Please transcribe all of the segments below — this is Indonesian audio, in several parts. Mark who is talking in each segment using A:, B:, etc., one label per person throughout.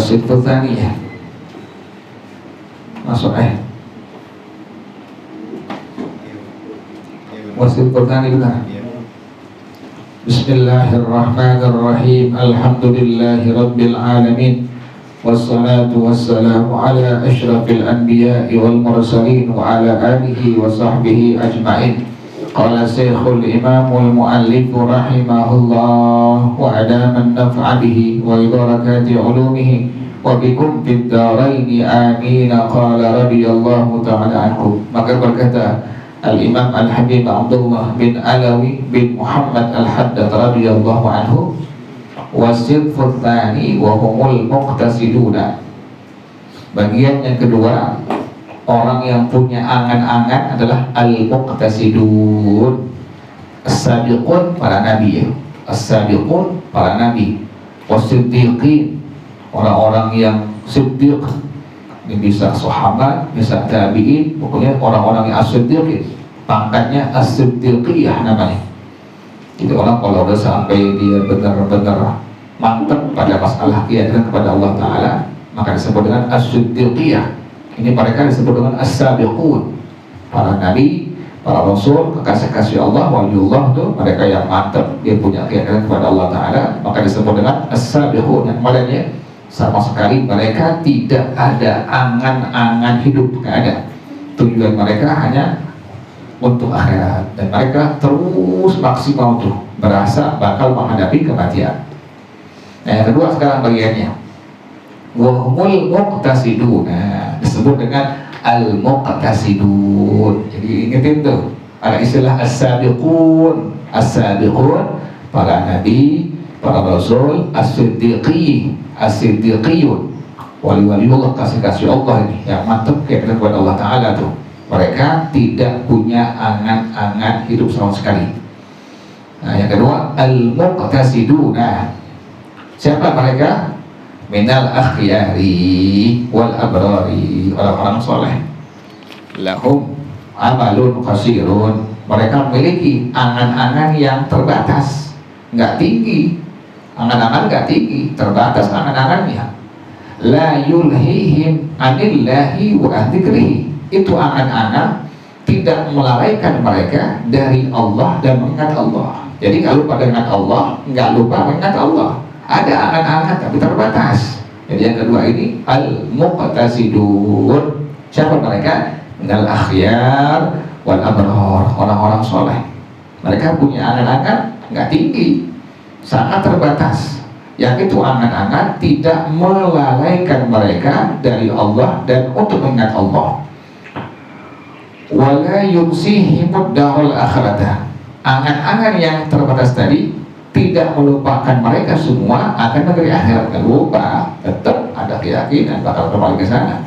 A: Wasidqu tsaniyah. Masuk Wasidqu tsaniyah benar. Bismillahirrahmanirrahim. Alhamdulillahi rabbil alamin. Wassalatu wassalamu ala asyrafil anbiya'i wal mursalin wa ala alihi wa sahbihi ajma'in. Qala Syekhul Imamul Mu'allif rahimahullah wa adaman naf'a bihi wa ibarakati ulumihi wa bikum fid daraini amin. Qala radiyallahu ta'ala anhu. Maka berkata Al-Imam Al-Habib Abdullah bin Alawi bin Muhammad Al-Haddad radhiyallahu anhu, wasidqu tsani wa humul muqtasiduna. Bagian yang kedua, orang yang punya angan-angan adalah al-muqtasidun. As-sabiqun para nabi, as-sabiqun para nabi, was-siddiqin orang-orang yang siddiq. Ini bisa sahabat, bisa tabi'in, pokoknya orang-orang yang as-siddiqin, pangkatnya as-siddiqiyah namanya. Jadi orang kalau udah sampai dia benar-benar mantap pada masalah keyakinan kepada Allah Ta'ala, maka disebut dengan as-siddiqiyah. Ini mereka disebut dengan as-sabiqun, para nabi, para rasul, kekasih-kasih Allah, waliullah itu mereka yang mantap, dia punya keyakinan kepada Allah Ta'ala, maka disebut dengan as-sabiqun. Yang lainnya sama sekali mereka tidak ada angan-angan hidup, tidak ada. Tujuan mereka hanya untuk akhirat, dan mereka terus maksimal tuh berasa bakal menghadapi kematian. Nah, yang kedua sekarang bagiannya wahumul muqtasidun. Nah, disebut dengan al-muqtasidun. Jadi ingetin tuh ada istilah as-sabiqun. As-sabiqun para nabi, para rasul, as-siddiqi, as-siddiqiyun, wali-waliullah, kasih-kasih Allah ini yang mantap kepada Allah Ta'ala tuh. Mereka tidak punya angan-angan hidup sama sekali. Nah, yang kedua al-muqtasidun. Nah, siapa mereka? Minal akhyari wal abrari, orang-orang soleh. Lahum amalun qasirun. Mereka memiliki angan-angan yang terbatas, nggak tinggi. Angan-angan nggak tinggi, terbatas angan-angannya. La yulhihim anillahi wa dzikrihi. Itu angan-angan tidak melalaikan mereka dari Allah dan mengingat Allah. Jadi kalau lupa dengan Allah, nggak lupa mengingat Allah. Ada angan-angan tapi terbatas. Jadi yang kedua ini al-muqtasidun. Siapa mereka? Minal akhyar wal abrar, orang-orang soleh. Mereka punya angan-angan nggak tinggi, sangat terbatas. Yang itu angan-angan tidak melalaikan mereka dari Allah dan untuk mengingat Allah. Wala yumsihimud darul akhirah. Angan-angan yang terbatas tadi tidak melupakan mereka semua akan negeri akhirat. Tidak lupa, tetap ada keyakinan bakal kembali ke sana.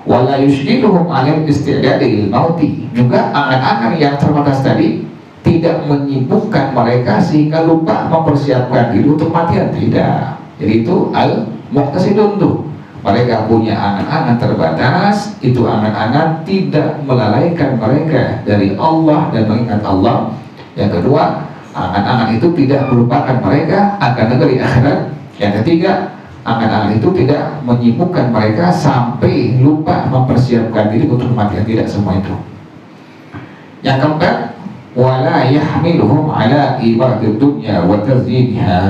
A: Wala yushdiduhum alim istidadil mauti. Juga angan-angan yang terbatas tadi tidak menyibukkan mereka sehingga lupa mempersiapkan diri untuk kematian. Tidak. Jadi itu al-muqtasidun tuh. Mereka punya angan-angan terbatas. Itu angan-angan tidak melalaikan mereka dari Allah dan mengingat Allah. Yang kedua, angan-angan itu tidak melupakan mereka akan negeri akhirat. Yang ketiga, angan-angan itu tidak menyibukkan mereka sampai lupa mempersiapkan diri untuk kematian. Tidak semua itu. Yang keempat, wala yahmiluhum ala ibadid dunya wa tazyinha.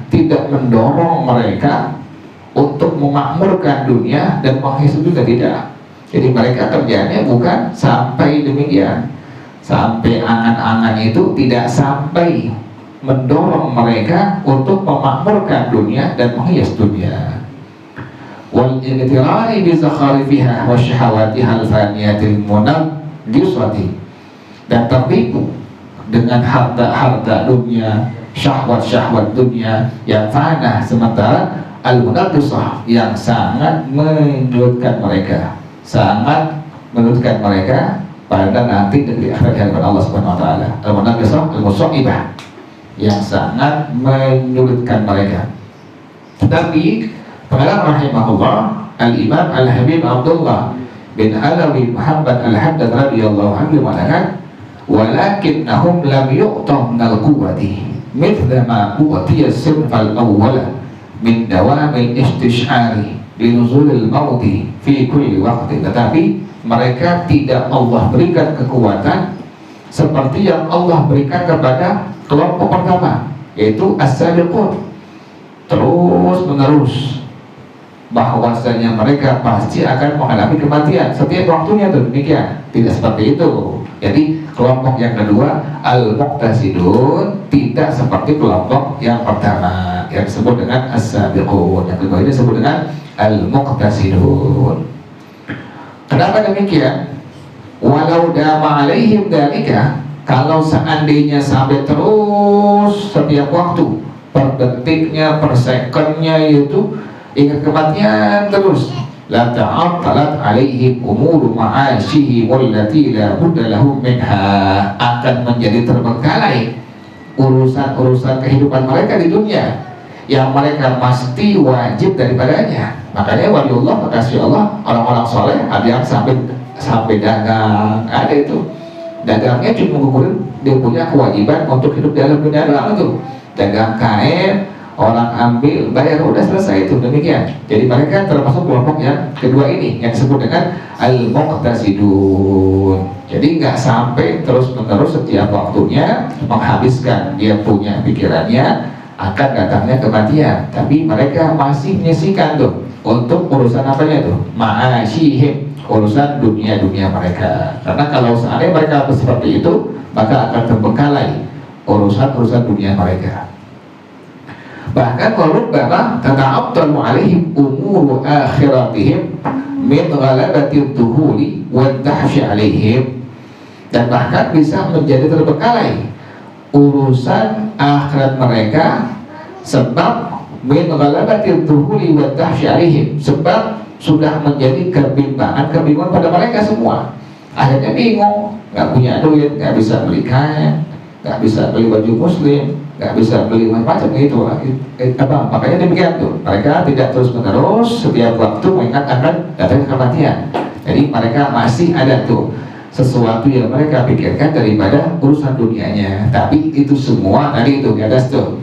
A: Tidak mendorong mereka untuk memakmurkan dunia dan menghias juga, tidak. Jadi mereka kerjanya bukan sampai demikian. Sampai angan-angan itu tidak sampai mendorong mereka untuk memakmurkan dunia dan menghias dunia. Wal intirari bi zakharifiha wa syahawatiha al-faniyatil munajjisati. Dan tertipu dengan harta-harta dunia, syahwat-syahwat dunia yang fana sementara al-munajjisah yang sangat menyulitkan mereka, sangat menyulitkan mereka pada nanti negeri akhirat hadapan Allah Subhanahu wa taala. Al-munajjisah al-musaibah yang sangat menyulitkan mereka. Tetapi pengarang rahimahullah Al-Imam Al-Habib Abdullah bin Alawi Muhammad Al-Haddad radhiyallahu anhu mengatakan, walakinnahum lam yu'taw minal quwwati mithla ma u'tiya as-sinfal awwala min dawamil istish'ari binuzulil mauti fi kulli waqti, tetapi mereka tidak Allah berikan kekuatan seperti yang Allah berikan kepada kelompok pertama, yaitu as-sabiqun, terus menerus bahwasanya mereka pasti akan mengalami kematian setiap waktunya. Tuh demikian, tidak seperti itu. Jadi kelompok yang kedua al-muqtasidun tidak seperti kelompok yang pertama yang disebut dengan as-sabiqun. Yang kedua ini disebut dengan al-muqtasidun. Kenapa demikian? Walau dama alaihim dalika, kalau seandainya sampai terus setiap waktu, per detiknya, per secondnya itu ingat kematian terus, la ta'attalat alaihim umuru ma'asyihim wallati la budda lahum minha, akan menjadi terbengkalai urusan-urusan kehidupan mereka di dunia yang mereka pasti wajib daripadanya. Makanya waliullah, makasih Allah, orang-orang soleh ada yang sampai dagang, ada itu dagangnya cuma mengukurin dia punya kewajiban untuk hidup dalam dunia doang itu, dagang kain, orang ambil, bayar, udah selesai itu, demikian. Jadi mereka termasuk kelompok yang kedua ini yang disebut dengan al-muqtasidun. Jadi nggak sampai terus menerus setiap waktunya menghabiskan dia punya pikirannya akan datangnya kematian, tapi mereka masih menyisihkan tuh untuk urusan apanya tuh, ma'asyihim, urusan dunia mereka. Karena kalau seandainya mereka seperti itu, maka akan terbengkalai urusan dunia mereka. Bahkan kalau rubbama tata'attalu alaihim umuru akhiratihim min ghalabati dhuhuli wa dahsy alaihim, dan bahkan bisa menjadi terbengkalai urusan akhirat mereka sebab min ghalabati dhuhuli wa dahsy alaihim, sebab sudah menjadi kebimbangan pada mereka semua. Akhirnya bingung, nggak punya duit, nggak bisa beli kain, nggak bisa beli baju muslim, nggak bisa beli macam-macam gitu. Makanya demikian tuh, mereka tidak terus menerus setiap waktu mengingat akan datang kematian. Jadi mereka masih ada tuh sesuatu yang mereka pikirkan daripada urusan dunianya. Tapi itu semua tadi itu di atas tuh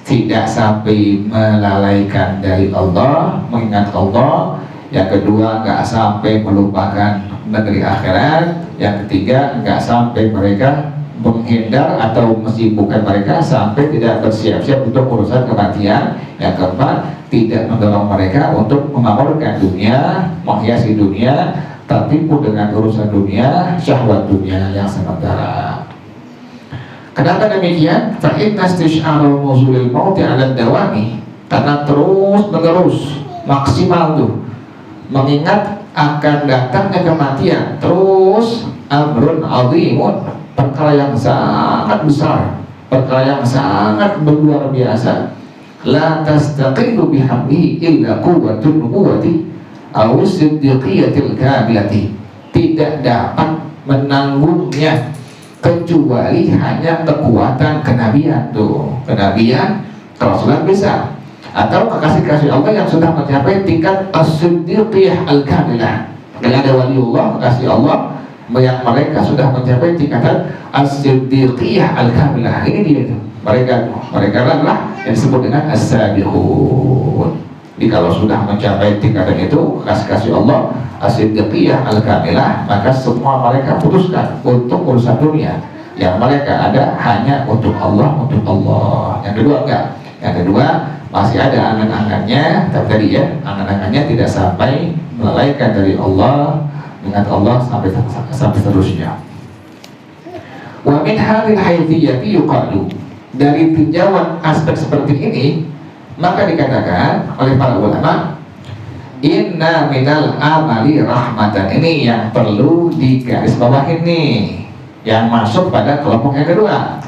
A: tidak sampai melalaikan dari Allah, mengingat Allah. Yang kedua, nggak sampai melupakan negeri akhirat. Yang ketiga, nggak sampai mereka menghindar atau mensibukkan mereka sampai tidak bersiap-siap untuk urusan kematian. Yang keempat, tidak mendorong mereka untuk memamurkan dunia, menghiasi dunia, tertipu dengan urusan dunia, syahwat dunia yang sementara. Kenapa demikian? Fa'inna istish'arul nuzulil mauti 'ala dawami, karena terus menerus maksimal tuh mengingat akan datangnya kematian, terus amrun azimun, perkara yang sangat besar, perkara yang sangat luar biasa. La tastaqilu bihamdihi illa quwwatun nubuwati aw siddiqiyatil kamilati, tidak dapat menanggungnya kecuali hanya kekuatan kenabian tuh, kenabian, kerasulan bisa, atau kekasih-kasih Allah yang sudah mencapai tingkat as-siddiqiyah al-kamilah. Dengan ada waliullah, kekasih Allah yang mereka sudah mencapai tingkatan as-siddiqiyah al-kamilah. Ini dia itu. Mereka adalah yang disebut dengan as-sabiqun. Jadi kalau sudah mencapai tingkatan itu, kekasih-kasih Allah as-siddiqiyah al-kamilah, maka semua mereka putuskan untuk urusan dunia. Yang mereka ada hanya untuk Allah, untuk Allah. Yang kedua enggak. Yang kedua masih ada angan-angannya, tapi tadi ya, angan-angannya tidak sampai melalaikan dari Allah, ingat Allah sampai seterusnya. Wa min halil haitiyati yuqalu, dari tinjauan aspek seperti ini maka dikatakan oleh para ulama, inna minal amali rahmatan. Ini yang perlu digarisbawahi nih, yang masuk pada kelompok yang kedua.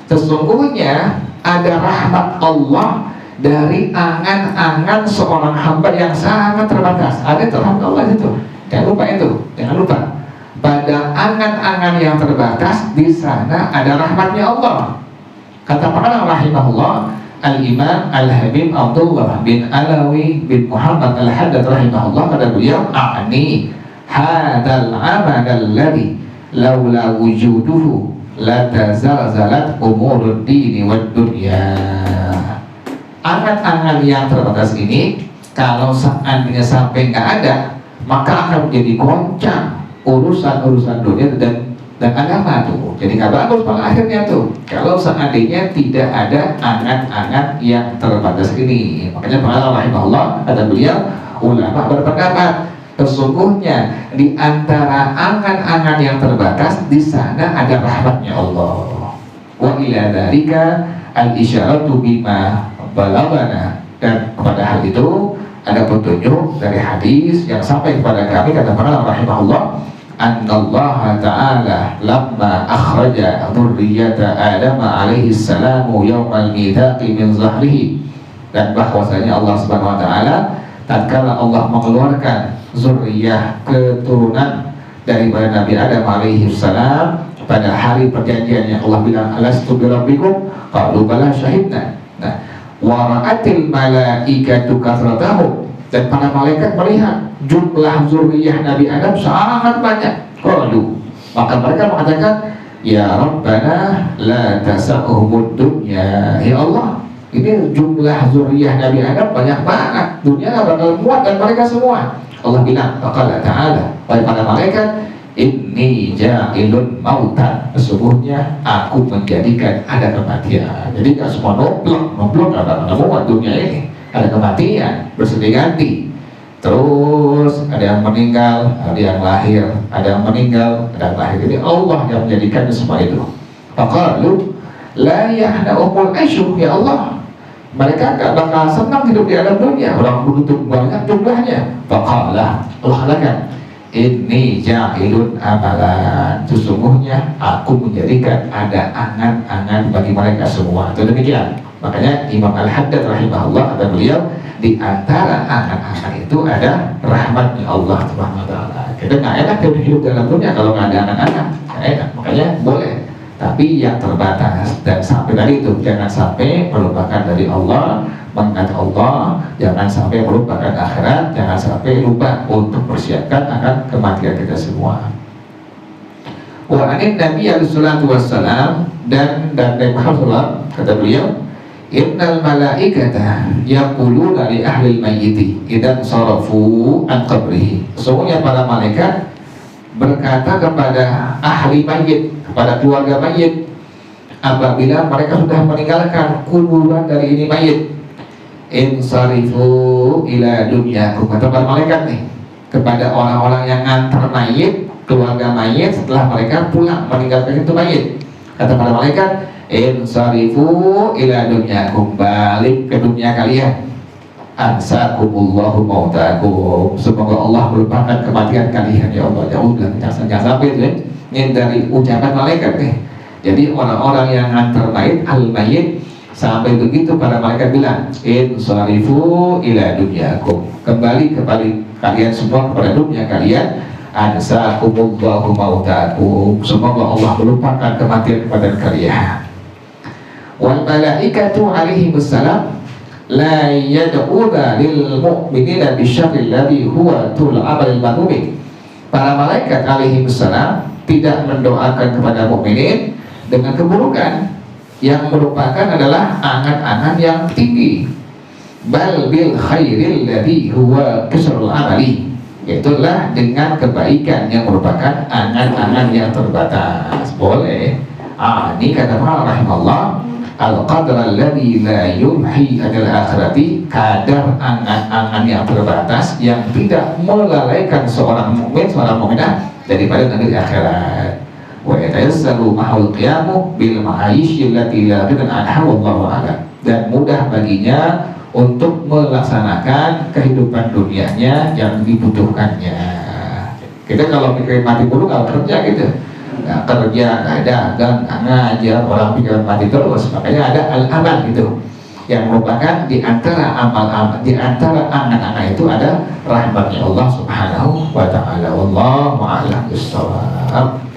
A: Sesungguhnya ada rahmat Allah dari angan-angan seorang hamba yang sangat terbatas. Ada rahmat Allah itu, jangan lupa itu, jangan lupa. Pada angan-angan yang terbatas di sana ada rahmatnya Allah. Kata para rahimahullah, Al-Imam Al-Habib Abdullah bin Alawi bin Muhammad Al-Haddad rahimahullah, kata beliau, a'ni hadal amal alladhi laula wujuduhu la tazalzalat umurud dini wad dunya. angan-angan yang terbatas ini kalau seandainya sampai nggak ada, maka akan menjadi goncang urusan-urusan dunia dan agama tuh. Jadi nggak bagus pada akhirnya tuh kalau seandainya tidak ada angan-angan yang terbatas ini. Makanya para rahimahullah, kata beliau, ulama berpendapat sesungguhnya di antara angan-angan yang terbatas di sana ada rahmatnya Allah. Wa ila dzalika al-isyaratu bima balagana, dan kepada hal itu ada petunjuk dari hadis yang sampai kepada kami, kata para rahimahullah, annallaha ta'ala lamma akhraja dzurriyyata Adam alaihi salamu yaumal mitsaqi min zahrihi, dan bahwasanya Allah Subhanahu wa taala tatkala Allah mengeluarkan zuriyah keturunan daripada Nabi Adam alaihi salam pada hari perjanjian yang Allah bilang alastu birabbikum qalu bala syahidna. Nah, wara'atil malaikatu kathratahu, dan para malaikat melihat jumlah zuriyah Nabi Adam sangat banyak. Qalu, maka mereka mengatakan ya Rabbana la tasa'uhumud dunya, ya Allah ini jumlah zuriyah Nabi Adam banyak banget, dunia bakal muat dan mereka semua. Allah bilang, faqala ta'ala, wahai para malaikat, inni ja'ilun mautan, sesungguhnya aku menjadikan ada kematian. Jadi gak semua nomblok gak muat dunia ini, ada kematian bersedia ganti. Terus ada yang meninggal, ada yang lahir, ada yang meninggal, ada yang lahir. Jadi Allah yang menjadikan semua itu. Faqalu la yahna'umul asyuh, ya Allah mereka gak bakal senang hidup di alam dunia, orang begitu banyak jumlahnya. Faqala, Allah katakan, inni ja'ilun amalan, sesungguhnya aku menjadikan ada angan-angan bagi mereka semua. Itu demikian. Makanya Imam Al-Haddad rahimahullah, kata beliau, di antara angan-angan itu ada rahmatnya Allah Subhanahu wa taala. Kita nggak enak hidup dalam dunia kalau nggak ada angan-angan, nggak enak. Makanya boleh, tapi yang terbatas. Dan sampai dari itu jangan sampai melupakan dari Allah, mengingat Allah, jangan sampai melupakan akhirat, jangan sampai lupa untuk persiapkan akan kematian kita semua. Wa anin Nabi sallallahu alaihi wasallam, dan dari Muhammad, kata beliau, innal malaikata yaquluna li ahli al-mayyiti idan sarafu an qabrihi, sesungguhnya para malaikat berkata kepada ahli mayit, kepada keluarga mayit, apabila mereka sudah meninggalkan kuburan dari ini mayit, insarifu ila dunyakum, kata para malaikat nih kepada orang-orang yang ngantar mayit, keluarga mayit setelah mereka pulang meninggalkan itu mayit, kata para malaikat, insarifu ila dunyakum, balik ke dunia kalian, ansakumullahu mautakum, semoga Allah melupakan kematian kalian ya Allah. Ya udah, jangan sampai itu ya. Ini dari ucapan malaikat nih. Jadi orang-orang yang ngantar mayit, al-mayit, sampai begitu para malaikat bilang, insarifu ila dunyakum, kembali kepada kalian semua kepada dunia kalian, ansakumullahu mautakum, semoga Allah melupakan kematian kepada kalian. Wal malaikatu alaihi wassalam la yad'una lil mu'minina bisyarri alladhi huwa tul amal madhumi. Para malaikat alaihi wassalam tidak mendoakan kepada mukminin dengan keburukan yang merupakan adalah angan-angan yang tinggi. Bal bil khairil ladhi huwa kasrul amali, itulah dengan kebaikan yang merupakan angan-angan yang terbatas. Boleh. Ini kata para rahimahullah, al-qadr alladhi la yulhi adal akhirati, kadar angan-angan yang terbatas yang tidak melalaikan seorang mukmin, seorang mukminah daripada negeri akhirat. Wa yatayassaru mahul qiyamu bil ma'ayishi allati la ghina anha wallahu a'lam, dan mudah baginya untuk melaksanakan kehidupan dunianya yang dibutuhkannya. Kita kalau mikirin mati dulu kalau kerja gitu, nggak kerja, nggak dagang, nggak ngajar, orang pikiran mati terus. Makanya ada al-amal gitu, yang merupakan di antara amal-amal, di antara angan-angan itu ada rahmatnya Allah Subhanahu wa taala. Wallahu a'lam bishawab.